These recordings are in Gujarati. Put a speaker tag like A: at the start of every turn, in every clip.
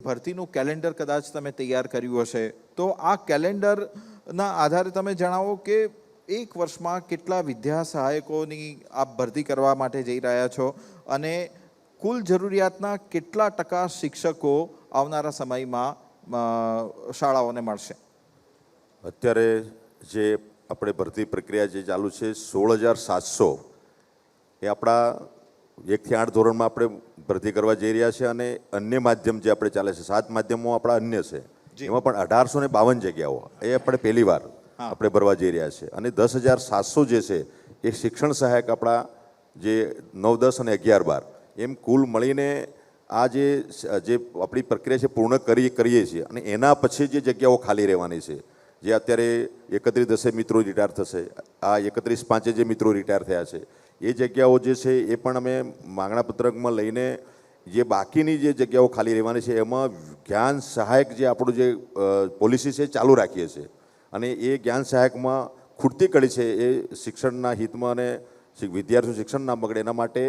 A: ભરતીનું કેલેન્ડર કદાચ તમે તૈયાર કર્યું હશે, તો આ કેલેન્ડરના આધારે તમે જણાવો કે એક વર્ષમાં કેટલા વિદ્યા સહાયકોની આપ ભરતી કરવા માટે જઈ રહ્યા છો અને કુલ જરૂરિયાતના કેટલા ટકા શિક્ષકો આવનારા સમયમાં શાળાઓને મળશે?
B: અત્યારે જે આપણે ભરતી પ્રક્રિયા જે ચાલુ છે 16,700 એ આપણા 1 થી 8 ધોરણમાં આપણે ભરતી કરવા જઈ રહ્યા છે અને અન્ય માધ્યમ જે આપણે ચાલે છે 7 માધ્યમો આપણા અન્ય છે, એમાં પણ 1852 જગ્યાઓ એ આપણે પહેલી વાર આપણે ભરવા જઈ રહ્યા છે અને 10,700 જે છે એ શિક્ષણ સહાયક આપણા જે 9, 10 અને 11, 12 એમ કુલ મળીને આ જે આપણી પ્રક્રિયા છે પૂર્ણ કરીએ છીએ અને એના પછી જે જગ્યાઓ ખાલી રહેવાની છે, જે અત્યારે 31/10 મિત્રો રિટાયર થશે, આ 31/5 જે મિત્રો રિટાયર થયા છે, એ જગ્યાઓ જે છે એ પણ અમે માંગણા પત્રકમાં લઈને જે બાકીની જે જગ્યાઓ ખાલી રહેવાની છે એમાં જ્ઞાન સહાયક જે આપણું જે પોલિસી છે ચાલુ રાખીએ છીએ અને એ જ્ઞાન સહાયકમાં ખૂટતી કડી છે એ શિક્ષણના હિતમાં અને વિદ્યાર્થીઓ શિક્ષણ ના બગડે એના માટે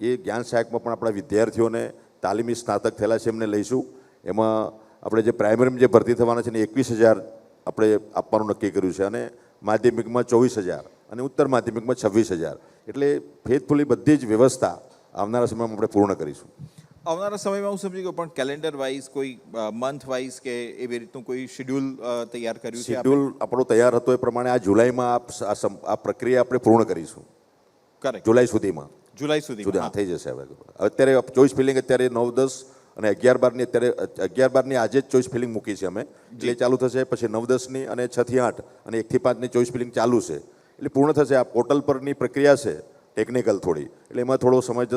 B: એ જ્ઞાન સહાયકમાં પણ આપણા વિદ્યાર્થીઓને તાલીમી સ્નાતક થયેલા છે એમને લઈશું. એમાં આપણે જે પ્રાઇમરીમાં જે ભરતી થવાના છે એને 21,000 આપણે આપવાનું નક્કી કર્યું છે અને માધ્યમિકમાં 24,000 અને ઉત્તર માધ્યમિકમાં 26,000. એટલે ફેથફુલી બધી જ વ્યવસ્થા આવનારા સમયમાં આપણે પૂર્ણ કરીશું.
A: આવનારા સમયમાં હું સમજી ગયો, પણ કેલેન્ડર વાઇઝ કોઈ મંથ વાઇઝ કે એવી રીતનું કોઈ શેડ્યુલ તૈયાર કર્યું છે?
B: શેડ્યુલ આપણો તૈયાર હતો એ પ્રમાણે આ જુલાઈમાં આ પ્રક્રિયા આપણે પૂર્ણ કરીશું.
A: કરેક્ટ,
B: જુલાઈ સુધીમાં થઈ જશે. હવે અત્યારે ચોઈસ ફિલિંગ અત્યારે 9, 10 અને 11, 12ની અત્યારે 11, 12ની આજે જ ચોઈસ ફિલિંગ મૂકી છે અમે, એટલે ચાલુ થશે. પછી 9, 10ની અને 6 થી 8 અને 1 થી 5ની ચોઈસ ફિલિંગ ચાલુ છે, એટલે પૂર્ણ થશે. આ પોર્ટલ પરની પ્રક્રિયા છે ટેકનિકલ થોડી, એટલે એમાં થોડો સમય જશે.